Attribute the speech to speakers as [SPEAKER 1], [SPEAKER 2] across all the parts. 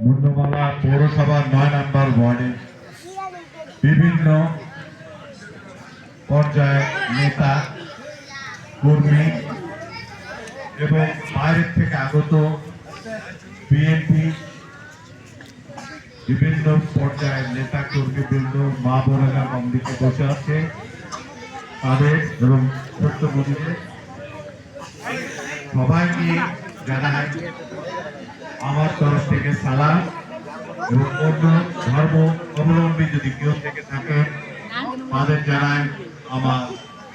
[SPEAKER 1] মুন্ডমালা পৌরসভার ৯ নম্বর ওয়ার্ডে বিভিন্ন পর্যায়ের নেতা কর্মী এবং বাইরের থেকে আগত বিএনপি বিভিন্ন পর্যায়ের নেতা কর্মীবৃন্দ মা বোনেরা মন্দিরে বসে আছে তাদের এবং ছোট্ট মন্দিরে সবাইকে জানাই আমার তরফ থেকে সালাম এবং অন্য ধর্ম অবলম্বী যদি কেউ থেকে থাকে তাদের জানাই আমার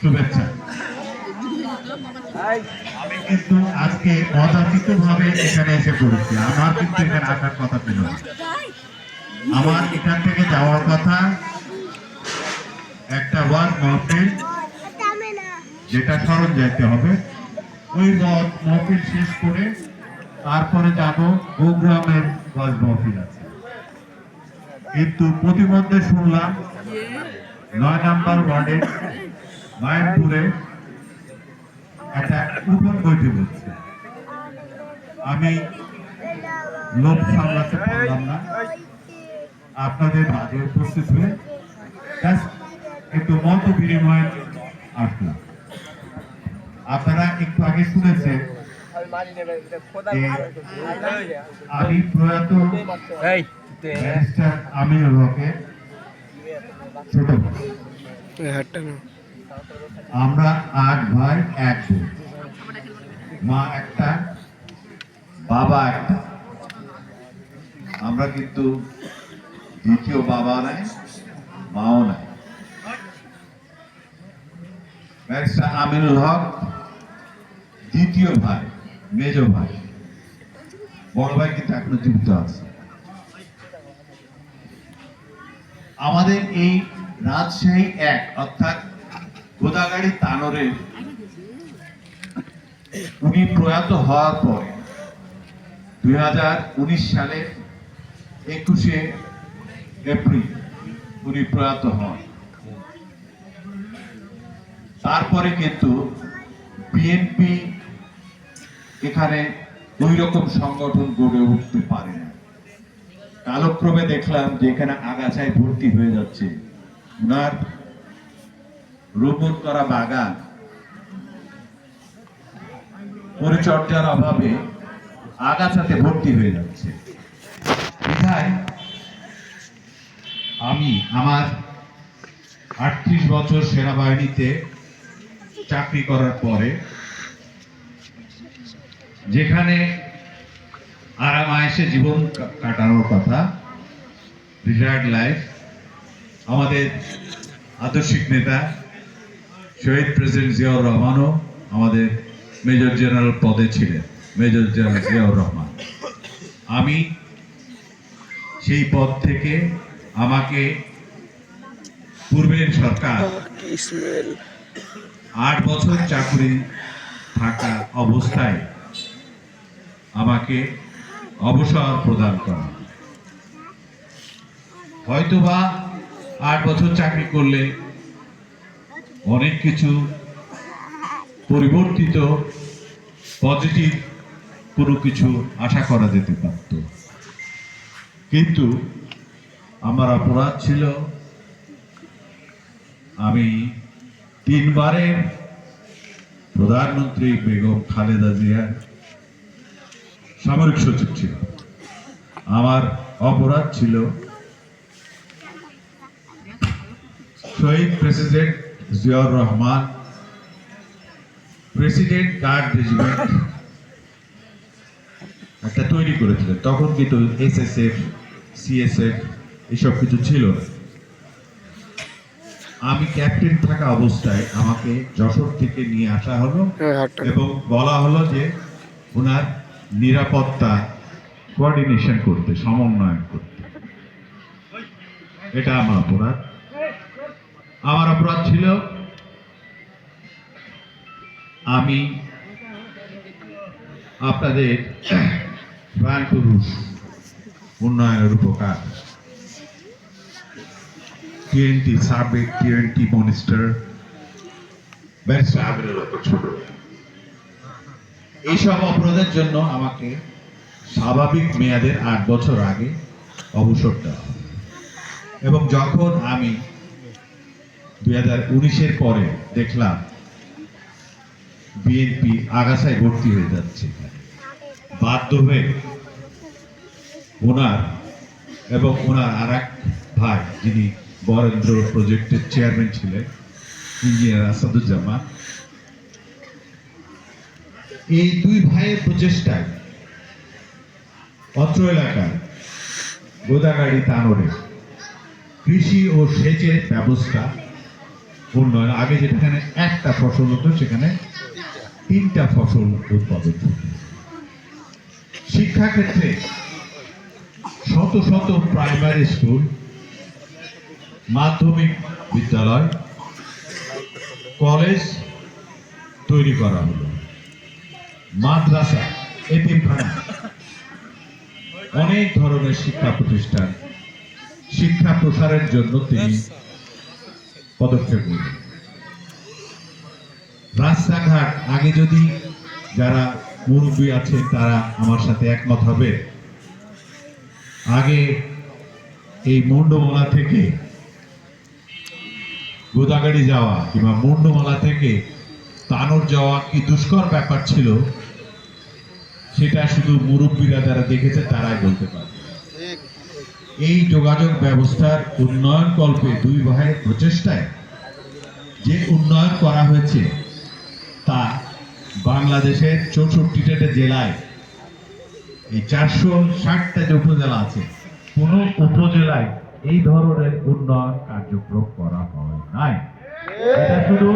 [SPEAKER 1] শুভেচ্ছা। আমি কিন্তু আজকে অযাচিত ভাবে এখানে এসে পড়েছি, আমার কিন্তু এখানে আসার কথা ছিল না। আমার এখান থেকে যাওয়ার কথা একটা ওয়াজ মাহফিল যেটা স্মরণ যাইতে হবে, ওই ওয়াজ মাহফিল শেষ করে তারপরে যাব গোগ্রামের ওয়াজ মাহফিল আছে। কিন্তু প্রতিমধ্যে শুনলাম ৯ নম্বর ওয়ার্ডে মায়ানপুরে একটা উপর বৈঠক হচ্ছে। আমি লোভ সামলাতে পারলাম না, আপনাদের মাঝে উপস্থিত হয়ে একটু মত বিনিময় আসলাম। আপনারা একটু আগে শুনেছেন আমি প্রয়াত ব্যারিস্টার আমিনুল হকের ছোট ভাই। আমরা ৮ ভাই ১ বোন, মা একটা বাবা একটা। আমরা কিন্তু দ্বিতীয় বাবা নাই মাও নাই। ব্যারিস্টার আমিনুল হক দ্বিতীয় ভাই, মেজ ভাই, বড় ভাই কিন্তু এখনো জীবিত আছে। আমাদের এই রাজশাহী ১ অর্থাৎ গোদাগাড়ি তানোরের উনি প্রয়াত হওয়ার পরে 2019 সালের 21শে এপ্রিল উনি প্রয়াত হন। তারপরে কিন্তু বিএনপি এখানে ওই রকম সংগঠন গড়ে উঠতে পারে না। কালক্রমে দেখলাম যে এখানে আগাছায় ভর্তি হয়ে যাচ্ছে, ওনার রোপণ করা বাগান পরিচর্যার অভাবে আগাছাতে ভর্তি হয়ে যাচ্ছে। আমি আমার ৩৮ বছর সেনাবাহিনীতে চাকরি করার পরে যেখানে আরাম আয়েশে জীবন কাটানোর কথা, রিটায়ার্ড লাইফ, আমাদের আদর্শিক নেতা শহীদ প্রেসিডেন্ট জিয়াউর রহমানও আমাদের মেজর জেনারেল পদে ছিলেন, মেজর জেনারেল জিয়াউর রহমান। আমি সেই পদ থেকে আমাকে পূর্বের সরকার ৮ বছর চাকরি থাকা অবস্থায় আমাকে অবসর প্রদান করা। হয়তোবা ৮ বছর চাকরি করলে অনেক কিছু পরিবর্তিত পজিটিভ কোনো কিছু আশা করা যেতে পারত, কিন্তু আমার অপরাধ ছিল আমি ৩ বারের প্রধানমন্ত্রী বেগম খালেদা জিয়ার সামরিক সচিব ছিল। আমার অপরাধ ছিল শহীদ president Ziaur Rahman president guard regiment একটা তৈরি করেছিলেন। তখন কিন্তু এসএসএফ, সিএসএফ এসব কিছু ছিল না। আমি ক্যাপ্টেন থাকা অবস্থায় আমাকে যশোর থেকে নিয়ে আসা হলো এবং বলা হলো যে ওনার নিরাপত্তা কোঅর্ডিনেশন করতে, সমন্বয়ন করতে। এটা আমার অপরাধ। আমার অপরাধ ছিল আমি আপনাদের প্রাণ পুরুষ উন্নয়নের উপকার টিএনটি সাবেক টিএনটি মিনিস্টার ব্যারিস্টার আমিনুল হক ছোট এইসব অপরাধের জন্য আমাকে স্বাভাবিক মেয়াদের ৮ বছর আগে অবসর দেওয়া হয়। এবং যখন আমি 2019-এর পরে দেখলাম বিএনপি আগাছায় ভর্তি হয়ে যাচ্ছে, বাধ্য হয়ে ওনার এবং ওনার আর এক ভাই যিনি বরেন্দ্র প্রজেক্টের চেয়ারম্যান ছিলেন ইঞ্জিনিয়ার আসাদুজ্জামান, এই দুই ভাইয়ের প্রচেষ্টায় অত্র এলাকায় গোদাগাড়ি তানোরে কৃষি ও সেচের ব্যবস্থা উন্নয়ন, আগে যেখানে একটা ফসল হতো সেখানে 3টা ফসল উৎপাদন হতো। শিক্ষাক্ষেত্রে শত শত প্রাইমারি স্কুল, মাধ্যমিক বিদ্যালয়, কলেজ তৈরি করা হলো, মাদ্রাসা, এতিমখানা, অনেক ধরনের শিক্ষা প্রতিষ্ঠান শিক্ষা প্রসারের জন্য তিনি পদক্ষেপ নিলেন। রাস্তাঘাট, আগে যদি যারা মুরব্বী আছে তারা আমার সাথে একমত হবে, আগে এই মুন্ডমালা থেকে গোদাগাড়ি যাওয়া কিংবা মুন্ডমালা থেকে তানোর যাওয়া কি দুষ্কর ব্যাপার ছিল, সেটা শুধু মুরব্বীরা যারা দেখেছে তারাই বলতে পারে। এই যোগাযোগ ব্যবস্থার উন্নয়ন কল্পে দুই ভাইয়ের প্রচেষ্টায় যে উন্নয়ন করা হয়েছে তা বাংলাদেশের 64টা জেলায়, এই 460টা যে উপজেলা আছে, কোন উপজেলায় এই ধরনের উন্নয়ন কার্যক্রম করা হয় নাই। এটা শুধু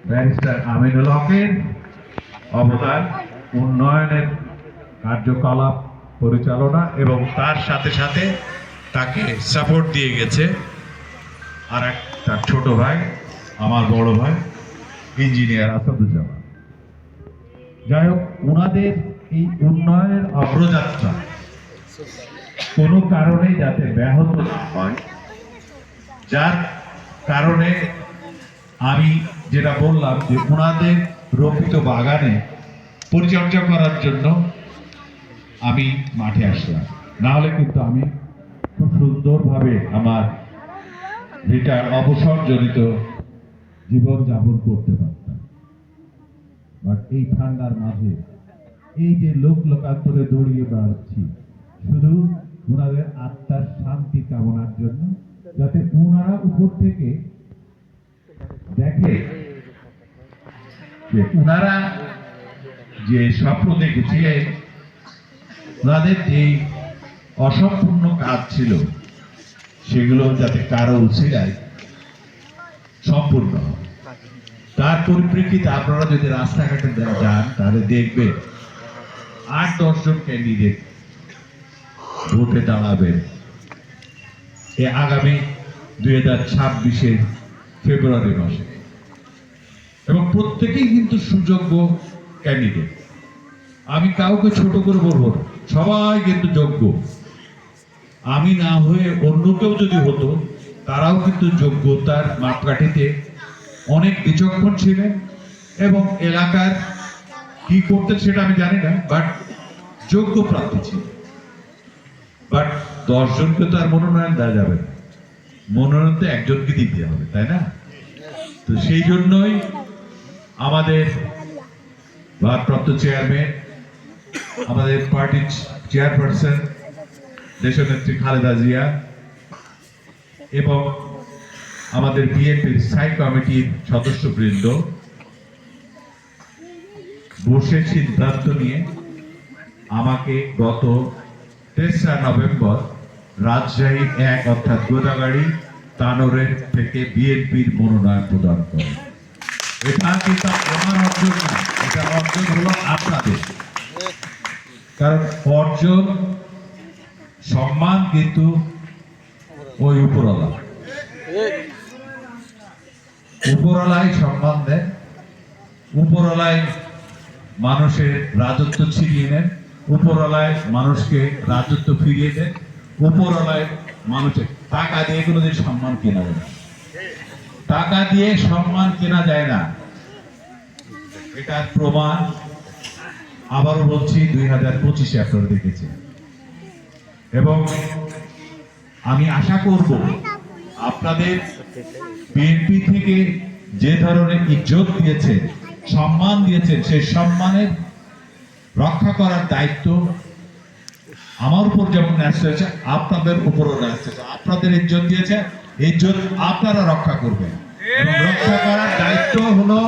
[SPEAKER 1] ব্যারিস্টার আমিনুল হকের অবদান, উন্নয়নের কার্যকলাপ পরিচালনা, এবং তার সাথে সাথে তাকে সাপোর্ট দিয়ে গেছে আর এক তার ছোট ভাই, আমার বড় ভাই ইঞ্জিনিয়ার আসাদুজ্জামান। যাই হোক, ওনাদের এই উন্নয়নের অগ্রযাত্রা কোনো কারণে যাতে ব্যাহত না হয়, যার কারণে আমি যেটা বললাম যে ওনাদের রোপিত বাগানে পরিচর্যা করার জন্য আমি মাঠে আসলাম, না হলে কিন্তু আমি খুব সুন্দরভাবে আমার রিটায়ার অবসরজনিত জীবন যাপন করতে পারতাম। বাট এই ঠান্ডার মাঝে এই যে লোক লোকান্তরে দৌড়িয়ে বেড়াচ্ছি শুধু ওনাদের আত্মার শান্তি কামনার জন্য, যাতে ওনারা উপর থেকে দেখে যে ওনারা যে স্বপ্ন দেখেছে, ওনাদের যে অসম্পূর্ণ কাজ ছিল সেগুলো যাতে কারো উছিলায় সম্পূর্ণ হয়। তার পরিপ্রেক্ষিতে আপনারা যদি রাস্তাঘাটে যান তাহলে দেখবেন 8-10 জন ক্যান্ডিডেট ভোটে দাঁড়াবেন আগামী 2026-এর ফেব্রুয়ারি মাসে, এবং প্রত্যেকেই কিন্তু সুযোগ্য ক্যান্ডিডেট। আমি কাউকে ছোট করে বলবো না, সবাই কিন্তু যোগ্য। আমি না হয়ে অন্য কেউ যদি হতো তারাও কিন্তু যোগ্যতার মাপকাঠিতে অনেক বিচক্ষণ ছিলেন এবং এলাকার কি করতেন সেটা আমি জানি না, বাট যোগ্য প্রার্থী ছিল। বাট 10 জনকে তো আর মনোনয়ন দেওয়া যাবে না, মনোনয়ন তো একজনকে দিতে হবে, তাই না? তো সেই জন্যই আমাদের ভারপ্রাপ্ত চেয়ারম্যান, আমাদের পার্টির চেয়ারপারসন দেশনেত্রী খালেদা জিয়া এবং আমাদের বিএনপির স্থায়ী কমিটির সদস্যবৃন্দ বসে সিদ্ধান্ত নিয়ে আমাকে গত 3রা নভেম্বর রাজশাহী 1 অর্থাৎ গোদাগাড়ি তানোরের থেকে বিএনপির মনোনয়ন প্রদান করে। এটা কিন্তু আমার অর্জন না, এটা অর্জন হলো আপনাদের। কারণ অর্জন সম্মান কিন্তু ওই উপরওয়ালাই সম্মান দেন, উপরওয়ালাই
[SPEAKER 2] মানুষের রাজত্ব ছিনিয়ে নেন, উপরওয়ালায় মানুষকে রাজত্ব ফিরিয়ে দেন, উপরওয়ালায় মানুষের টাকা দিয়ে কোনোদিন সম্মান কেনা যায় না। টাকা দিয়ে সম্মান কেনা যায় না, এটার প্রমাণ আবারও বলছি 2025-এ আপনারা দেখেছেন। এবং আমি আশা করব আপনাদের বিএনপি থেকে যে ধরনের ইজ্জত দিয়েছেন, সম্মান দিয়েছেন, সেই সম্মানের রক্ষা করার দায়িত্ব আমার উপর যেমন ন্যস্ত হয়েছে, আপনাদের উপরও ন্যস্ত হয়েছে। আপনাদের ইজ্জত দিয়েছে, ইজ্জত আপনারা রক্ষা করবেন এবং রক্ষা করার দায়িত্ব হলো